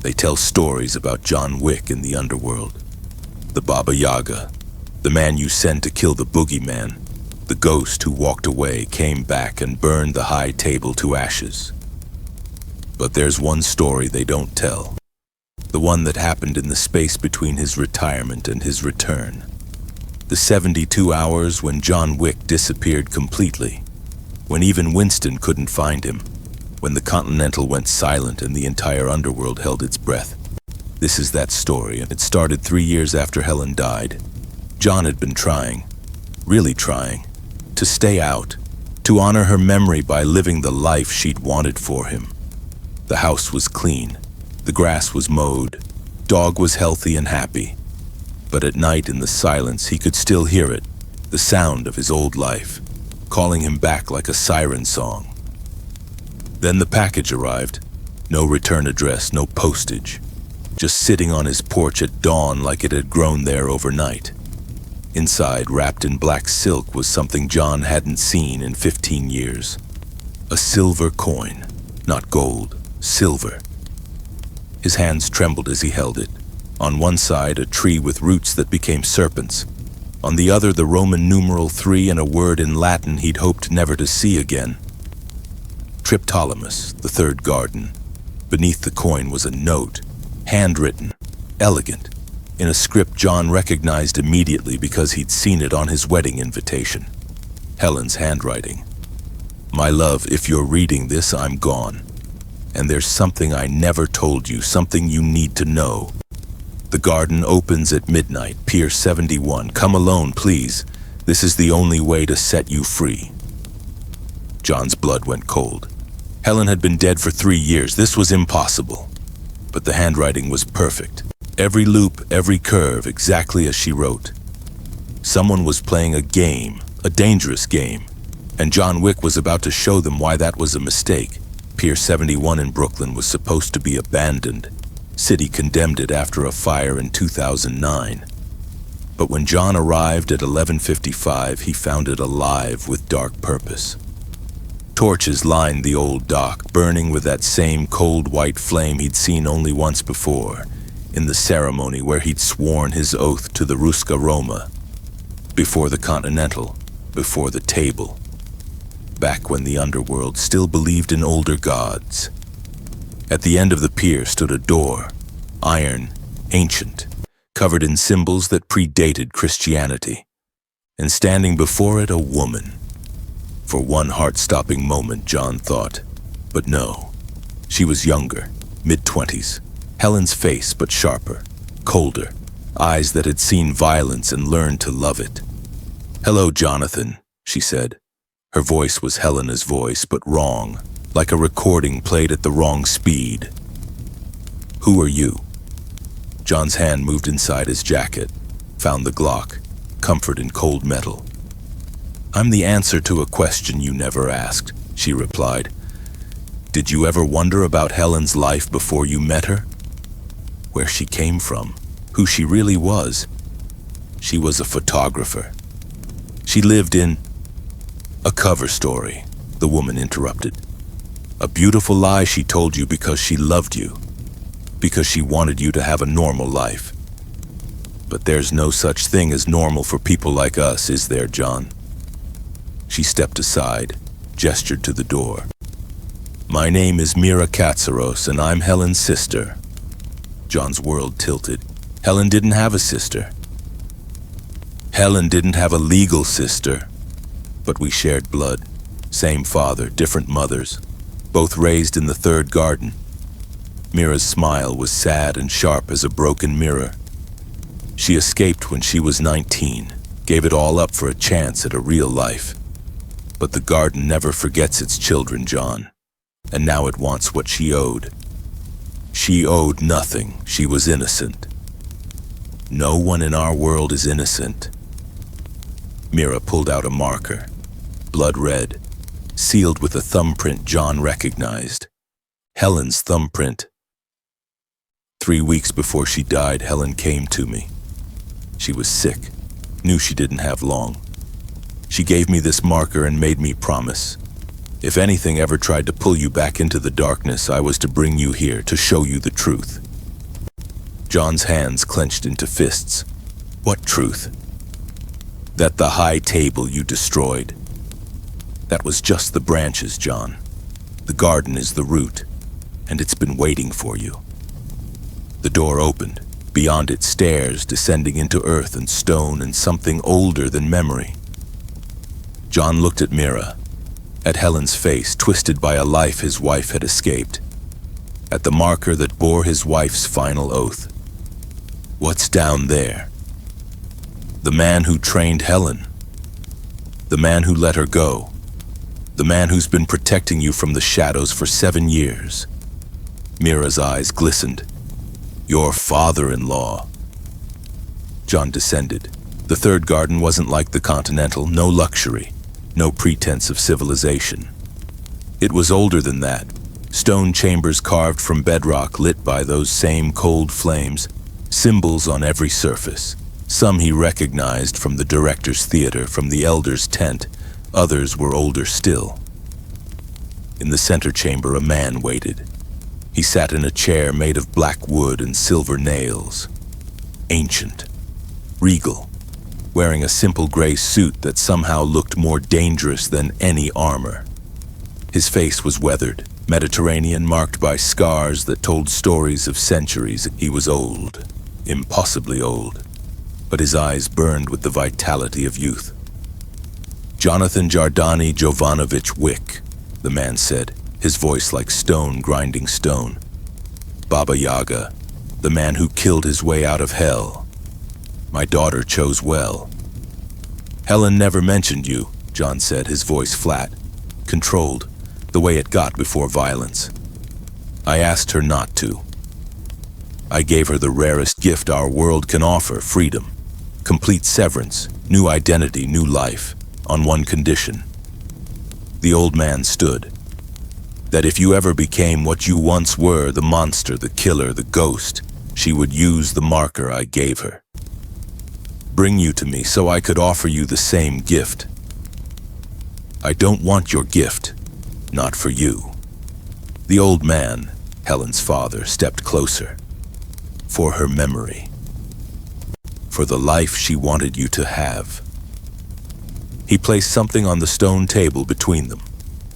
They tell stories about John Wick in the underworld. The Baba Yaga, the man you send to kill the boogeyman, the ghost who walked away, came back and burned the high table to ashes. But there's one story they don't tell. The one that happened in the space between his retirement and his return. The 72 hours when John Wick disappeared completely. When even Winston couldn't find him. When the Continental went silent and the entire underworld held its breath. This is that story, and it started 3 years after Helen died. John had been trying, really trying, to stay out, to honor her memory by living the life she'd wanted for him. The house was clean, the grass was mowed, dog was healthy and happy. But at night in the silence he could still hear it, the sound of his old life, calling him back like a siren song. Then the package arrived, no return address, no postage, just sitting on his porch at dawn like it had grown there overnight. Inside, wrapped in black silk, was something John hadn't seen in 15 years. A silver coin, not gold, silver. His hands trembled as he held it. On one side, a tree with roots that became serpents. On the other, the Roman numeral 3 and a word in Latin he'd hoped never to see again. Triptolemus, the third garden. Beneath the coin was a note, handwritten, elegant, in a script John recognized immediately because he'd seen it on his wedding invitation. Helen's handwriting. My love, if you're reading this, I'm gone. And there's something I never told you, something you need to know. The garden opens at midnight, Pier 71. Come alone, please. This is the only way to set you free. John's blood went cold. Helen had been dead for 3 years. This was impossible. But the handwriting was perfect. Every loop, every curve, exactly as she wrote. Someone was playing a game, a dangerous game, and John Wick was about to show them why that was a mistake. Pier 71 in Brooklyn was supposed to be abandoned. City condemned it after a fire in 2009. But when John arrived at 11:55, he found it alive with dark purpose. Torches lined the old dock, burning with that same cold white flame he'd seen only once before, in the ceremony where he'd sworn his oath to the Ruska Roma, before the Continental, before the table, back when the underworld still believed in older gods. At the end of the pier stood a door, iron, ancient, covered in symbols that predated Christianity, and standing before it a woman. For one heart-stopping moment, John thought, but no, she was younger, mid-20s, Helen's face but sharper, colder, eyes that had seen violence and learned to love it. Hello, Jonathan, she said. Her voice was Helena's voice, but wrong, like a recording played at the wrong speed. Who are you? John's hand moved inside his jacket, found the Glock, comfort in cold metal. I'm the answer to a question you never asked, she replied. Did you ever wonder about Helen's life before you met her? Where she came from, who she really was. She was a photographer. She lived in a cover story, the woman interrupted. A beautiful lie she told you because she loved you, because she wanted you to have a normal life. But there's no such thing as normal for people like us, is there, John? She stepped aside, gestured to the door. My name is Mira Katsaros, and I'm Helen's sister. John's world tilted. Helen didn't have a sister. Helen didn't have a legal sister, but we shared blood. Same father, different mothers, both raised in the third garden. Mira's smile was sad and sharp as a broken mirror. She escaped when she was 19, gave it all up for a chance at a real life. But the garden never forgets its children, John, and now it wants what she owed. She owed nothing. She was innocent. No one in our world is innocent. Mira pulled out a marker, blood red, sealed with a thumbprint John recognized. Helen's thumbprint. 3 weeks before she died, Helen came to me. She was sick, knew she didn't have long. She gave me this marker and made me promise. If anything ever tried to pull you back into the darkness, I was to bring you here to show you the truth. John's hands clenched into fists. What truth? That the high table you destroyed. That was just the branches, John. The garden is the root, and it's been waiting for you. The door opened. Beyond it, stairs descending into earth and stone and something older than memory. John looked at Mira, at Helen's face twisted by a life his wife had escaped, at the marker that bore his wife's final oath. What's down there? The man who trained Helen. The man who let her go. The man who's been protecting you from the shadows for 7 years. Mira's eyes glistened. Your father-in-law. John descended. The third garden wasn't like the Continental, no luxury, no pretense of civilization. It was older than that. Stone chambers carved from bedrock lit by those same cold flames, symbols on every surface. Some he recognized from the director's theater, from the elder's tent. Others were older still. In the center chamber, a man waited. He sat in a chair made of black wood and silver nails. Ancient, regal, wearing a simple gray suit that somehow looked more dangerous than any armor. His face was weathered, Mediterranean, marked by scars that told stories of centuries. He was old, impossibly old, but his eyes burned with the vitality of youth. Jonathan Jardani Jovanovich Wick, the man said, his voice like stone grinding stone. Baba Yaga, the man who killed his way out of hell. My daughter chose well. Helen never mentioned you, John said, his voice flat, controlled, the way it got before violence. I asked her not to. I gave her the rarest gift our world can offer, freedom, complete severance, new identity, new life, on one condition. The old man stood. That if you ever became what you once were, the monster, the killer, the ghost, she would use the marker I gave her. Bring you to me so I could offer you the same gift. I don't want your gift, not for you. The old man, Helen's father, stepped closer. For her memory. For the life she wanted you to have. He placed something on the stone table between them,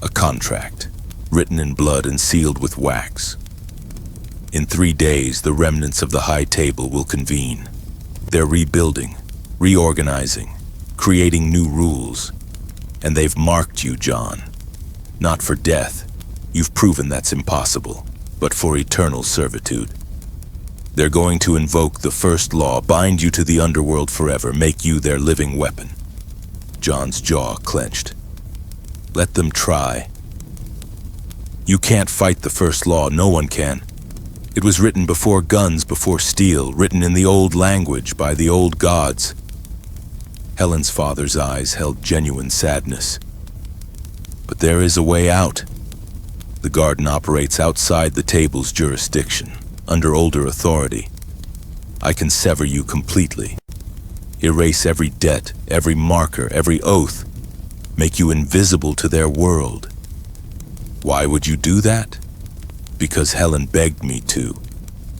a contract, written in blood and sealed with wax. In 3 days, the remnants of the high table will convene. They're rebuilding, reorganizing, creating new rules. And they've marked you, John. Not for death. You've proven that's impossible, but for eternal servitude. They're going to invoke the first law, bind you to the underworld forever, make you their living weapon. John's jaw clenched. Let them try. You can't fight the first law, no one can. It was written before guns, before steel, written in the old language by the old gods. Helen's father's eyes held genuine sadness. But there is a way out. The garden operates outside the table's jurisdiction, under older authority. I can sever you completely. Erase every debt, every marker, every oath. Make you invisible to their world. Why would you do that? Because Helen begged me to.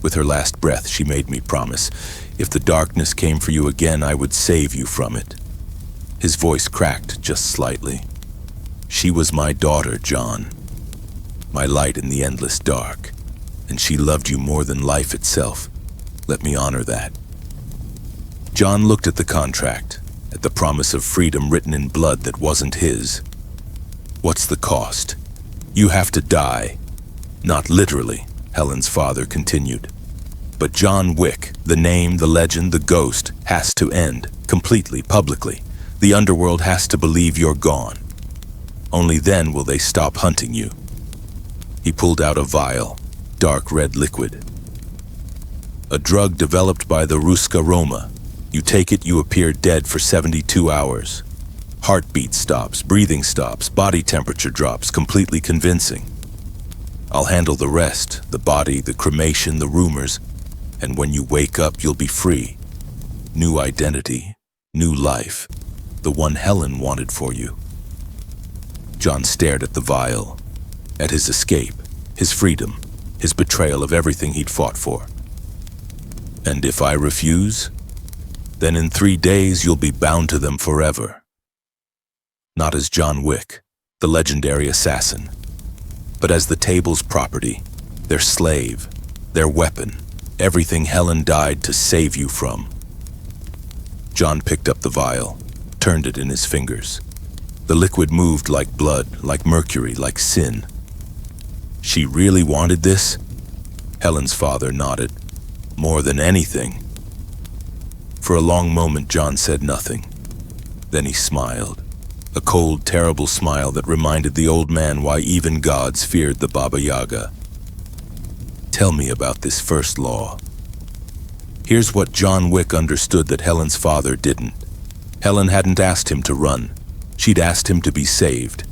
With her last breath, she made me promise. If the darkness came for you again, I would save you from it. His voice cracked just slightly. She was my daughter, John. My light in the endless dark. And she loved you more than life itself. Let me honor that. John looked at the contract, at the promise of freedom written in blood that wasn't his. What's the cost? You have to die. Not literally, Helen's father continued. But John Wick, the name, the legend, the ghost, has to end, completely, publicly. The underworld has to believe you're gone. Only then will they stop hunting you. He pulled out a vial, dark red liquid. A drug developed by the Ruska Roma. You take it, you appear dead for 72 hours. Heartbeat stops, breathing stops, body temperature drops, completely convincing. I'll handle the rest, the body, the cremation, the rumors, and when you wake up, you'll be free. New identity, new life, the one Helen wanted for you. John stared at the vial, at his escape, his freedom, his betrayal of everything he'd fought for. And if I refuse, then in 3 days you'll be bound to them forever. Not as John Wick, the legendary assassin, but as the table's property, their slave, their weapon, everything Helen died to save you from. John picked up the vial, turned it in his fingers. The liquid moved like blood, like mercury, like sin. She really wanted this? Helen's father nodded. More than anything. For a long moment, John said nothing. Then he smiled. A cold, terrible smile that reminded the old man why even gods feared the Baba Yaga. Tell me about this first law. Here's what John Wick understood that Helen's father didn't. Helen hadn't asked him to run. She'd asked him to be saved.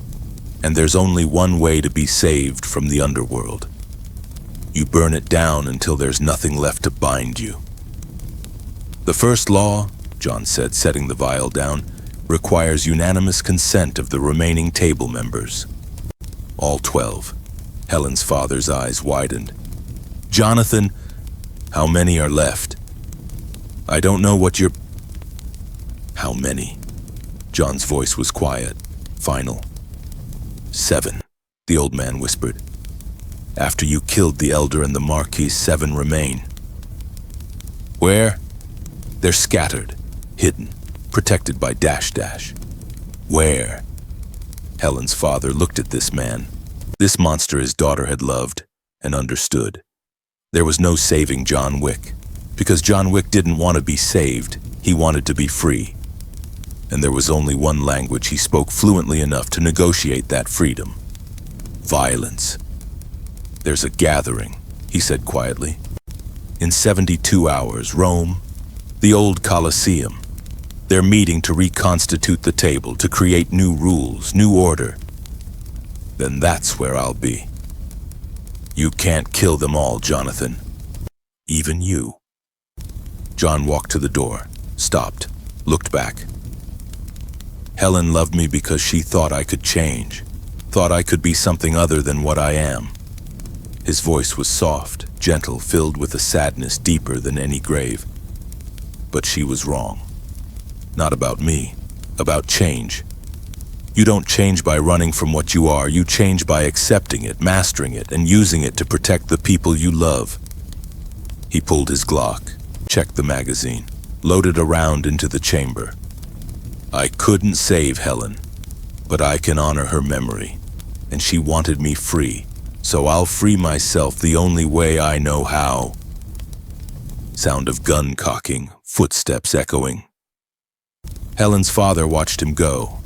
And there's only one way to be saved from the underworld. You burn it down until there's nothing left to bind you. The first law, John said, setting the vial down, requires unanimous consent of the remaining table members. All 12. Helen's father's eyes widened. Jonathan, how many are left? I don't know what you're... How many? John's voice was quiet, final. 7, the old man whispered. After you killed the elder and the marquis, 7 remain. Where? They're scattered, hidden, protected by ... Where? Helen's father looked at this man. This monster his daughter had loved and understood. There was no saving John Wick, because John Wick didn't want to be saved, he wanted to be free. And there was only one language he spoke fluently enough to negotiate that freedom. Violence. There's a gathering, he said quietly. In 72 hours, Rome, the old Colosseum. They're meeting to reconstitute the table, to create new rules, new order. Then that's where I'll be. You can't kill them all, Jonathan. Even you. John walked to the door, stopped, looked back. Helen loved me because she thought I could change, thought I could be something other than what I am. His voice was soft, gentle, filled with a sadness deeper than any grave. But she was wrong. Not about me, about change. You don't change by running from what you are, you change by accepting it, mastering it, and using it to protect the people you love. He pulled his Glock, checked the magazine, loaded a round into the chamber. I couldn't save Helen, but I can honor her memory, and she wanted me free, so I'll free myself the only way I know how. Sound of gun cocking, footsteps echoing. Helen's father watched him go,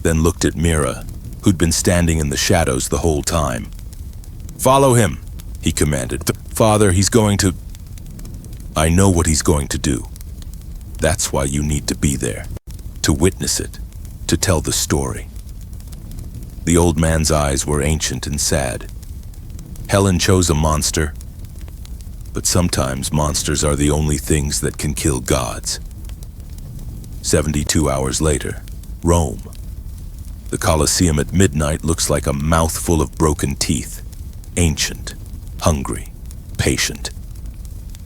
then looked at Mira, who'd been standing in the shadows the whole time. Follow him, he commanded. Father, he's going to... I know what he's going to do. That's why you need to be there, to witness it, to tell the story. The old man's eyes were ancient and sad. Helen chose a monster, but sometimes monsters are the only things that can kill gods. 72 hours later, Rome. The Colosseum at midnight looks like a mouthful of broken teeth. Ancient, hungry, patient.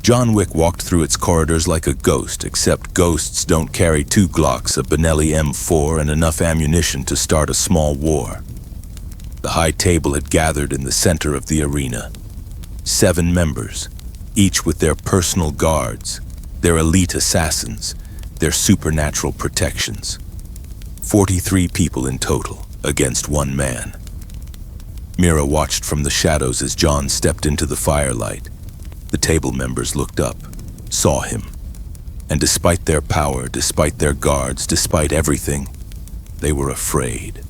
John Wick walked through its corridors like a ghost, except ghosts don't carry 2 Glocks, a Benelli M4, and enough ammunition to start a small war. The high table had gathered in the center of the arena. 7 members, each with their personal guards, their elite assassins, their supernatural protections. 43 people in total, against 1 man. Mira watched from the shadows as John stepped into the firelight. The table members looked up, saw him, and despite their power, despite their guards, despite everything, they were afraid,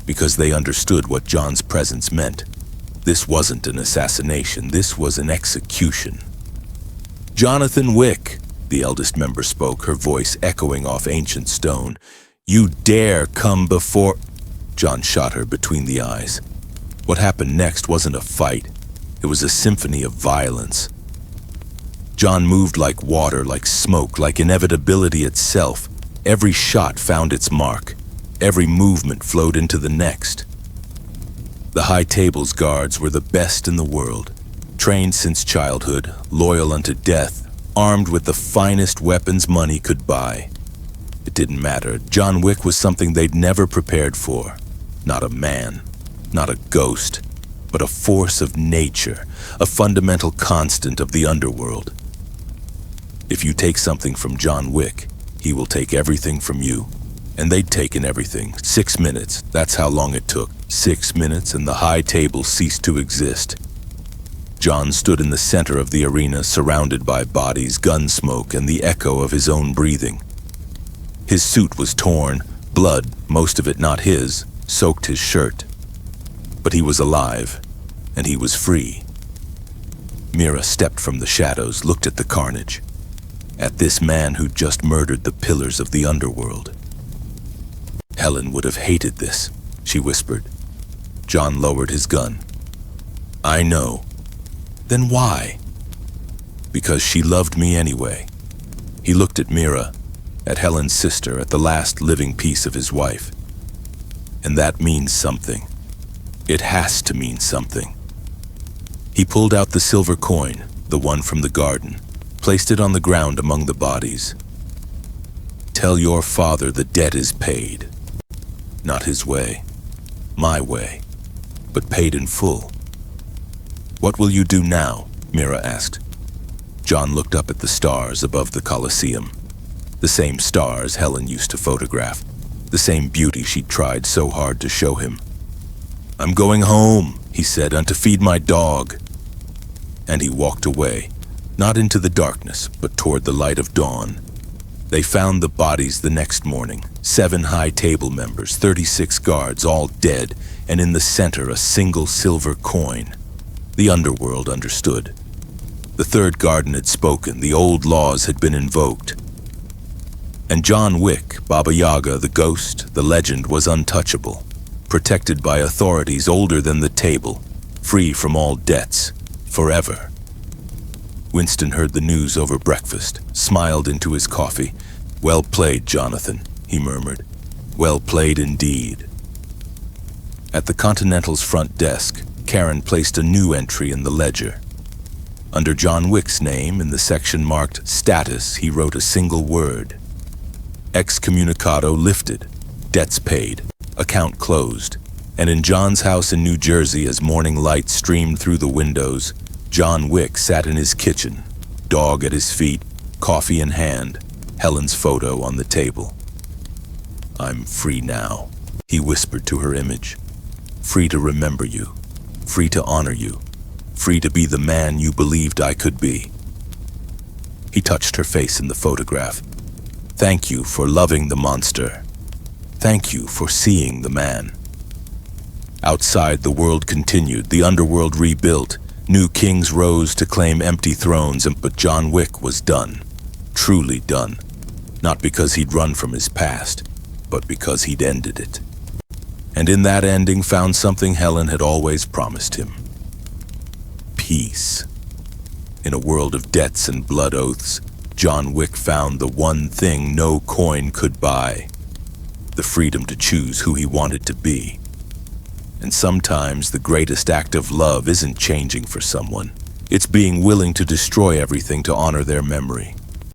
because they understood what John's presence meant. This wasn't an assassination, this was an execution. Jonathan Wick, the eldest member spoke, her voice echoing off ancient stone. You dare come before... John shot her between the eyes. What happened next wasn't a fight. It was a symphony of violence. John moved like water, like smoke, like inevitability itself. Every shot found its mark. Every movement flowed into the next. The high table's guards were the best in the world, trained since childhood, loyal unto death, armed with the finest weapons money could buy. It didn't matter. John Wick was something they'd never prepared for. Not a man, not a ghost, but a force of nature, a fundamental constant of the underworld. If you take something from John Wick, he will take everything from you. And they'd taken everything. 6 minutes, that's how long it took. 6 minutes and the high table ceased to exist. John stood in the center of the arena, surrounded by bodies, gun smoke, and the echo of his own breathing. His suit was torn, blood, most of it not his, soaked his shirt. But he was alive, and he was free. Mira stepped from the shadows, looked at the carnage, at this man who'd just murdered the pillars of the underworld. Helen would have hated this, she whispered. John lowered his gun. I know. Then why? Because she loved me anyway. He looked at Mira, at Helen's sister, at the last living piece of his wife. And that means something. It has to mean something. He pulled out the silver coin, the one from the garden, placed it on the ground among the bodies. Tell your father the debt is paid. Not his way, my way, but paid in full. What will you do now? Mira asked. John looked up at the stars above the Colosseum. The same stars Helen used to photograph, the same beauty she'd tried so hard to show him. I'm going home, he said, and to feed my dog. And he walked away, not into the darkness, but toward the light of dawn. They found the bodies the next morning, 7 high table members, 36 guards, all dead, and in the center a single silver coin. The underworld understood. The third garden had spoken, the old laws had been invoked. And John Wick, Baba Yaga, the ghost, the legend, was untouchable, protected by authorities older than the table, free from all debts, forever. Winston heard the news over breakfast, smiled into his coffee. Well played, Jonathan, he murmured. Well played indeed. At the Continental's front desk, Karen placed a new entry in the ledger. Under John Wick's name, in the section marked Status, he wrote a single word. Excommunicado lifted, debts paid, account closed. And in John's house in New Jersey, as morning light streamed through the windows, John Wick sat in his kitchen, dog at his feet, coffee in hand, Helen's photo on the table. I'm free now, he whispered to her image. Free to remember you, free to honor you, free to be the man you believed I could be. He touched her face in the photograph. Thank you for loving the monster. Thank you for seeing the man. Outside, the world continued, the underworld rebuilt. New kings rose to claim empty thrones, but John Wick was done, truly done. Not because he'd run from his past, but because he'd ended it. And in that ending found something Helen had always promised him. Peace. In a world of debts and blood oaths, John Wick found the one thing no coin could buy, the freedom to choose who he wanted to be. And sometimes the greatest act of love isn't changing for someone. It's being willing to destroy everything to honor their memory.